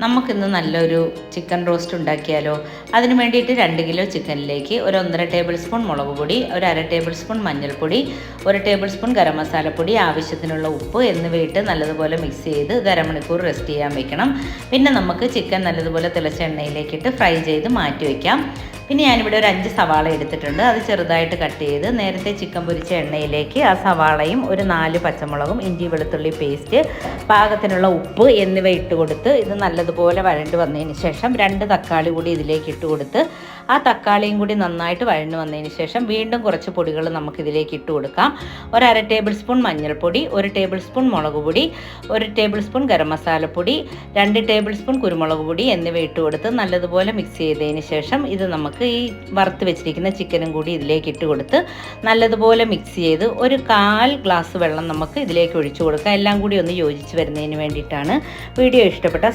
നമുക്കിന്ന് നല്ലൊരു chicken roast ഉണ്ടാക്കിയാലോ? അതിന് വേണ്ടിയിട്ട് 2 കിലോ ചിക്കനിലേക്ക് ഒരു 1.5 ടേബിൾ സ്പൂൺ മുളക് പൊടി, ഒരു 1/2 ടേബിൾ സ്പൂൺ മഞ്ഞൾപ്പൊടി, 1 ടേബിൾ സ്പൂൺ ഗരം മസാലപ്പൊടി, ആവശ്യത്തിനുള്ള ഉപ്പ് എന്നിവയിട്ട് നല്ലതുപോലെ മിക്സ് ചെയ്ത് ഇത് അരമണിക്കൂർ റെസ്റ്റ് ചെയ്യാൻ വെക്കണം. പിന്നെ നമുക്ക് ചിക്കൻ നല്ലതുപോലെ തിളച്ച എണ്ണയിലേക്കിട്ട് ഫ്രൈ ചെയ്ത് മാറ്റി വയ്ക്കാം. പിന്നെ ഞാനിവിടെ ഒരു 5 സവാള എടുത്തിട്ടുണ്ട്. അത് ചെറുതായിട്ട് കട്ട് ചെയ്ത് നേരത്തെ ചിക്കൻ പൊരിച്ച എണ്ണയിലേക്ക് ആ സവാളയും ഒരു 4 പച്ചമുളകും, ഇഞ്ചി വെളുത്തുള്ളി പേസ്റ്റ്, പാകത്തിനുള്ള ഉപ്പ് എന്നിവ ഇട്ട് കൊടുത്ത് ഇത് നല്ലതുപോലെ വഴണ്ട് വന്നതിന് ശേഷം 2 തക്കാളി കൂടി ഇതിലേക്ക് ഇട്ട് കൊടുത്ത് ആ തക്കാളിയും കൂടി നന്നായിട്ട് വഴണ്ട് വന്നതിന് ശേഷം വീണ്ടും കുറച്ച് പൊടികൾ നമുക്കിതിലേക്ക് ഇട്ട് കൊടുക്കാം. ഒരു 1/2 ടേബിൾ സ്പൂൺ മഞ്ഞൾപ്പൊടി, 1 ടേബിൾ സ്പൂൺ മുളക് പൊടി, 1 ടേബിൾ സ്പൂൺ ഗരം മസാലപ്പൊടി, 2 ടേബിൾ സ്പൂൺ കുരുമുളക് പൊടി എന്നിവ ഇട്ട് കൊടുത്ത് നല്ലതുപോലെ മിക്സ് ചെയ്തതിന് ശേഷം ഇത് നമുക്ക് ഈ വറുത്ത് വെച്ചിരിക്കുന്ന ചിക്കനും കൂടി ഇതിലേക്ക് ഇട്ട് കൊടുത്ത് നല്ലതുപോലെ മിക്സ് ചെയ്ത് ഒരു 1/4 ഗ്ലാസ് വെള്ളം നമുക്ക് ഇതിലേക്ക് ഒഴിച്ചു കൊടുക്കാം. എല്ലാം കൂടി ഒന്ന് യോജിച്ച് വരുന്നതിന് വേണ്ടിയിട്ടാണ്. വീഡിയോ ഇഷ്ടപ്പെട്ട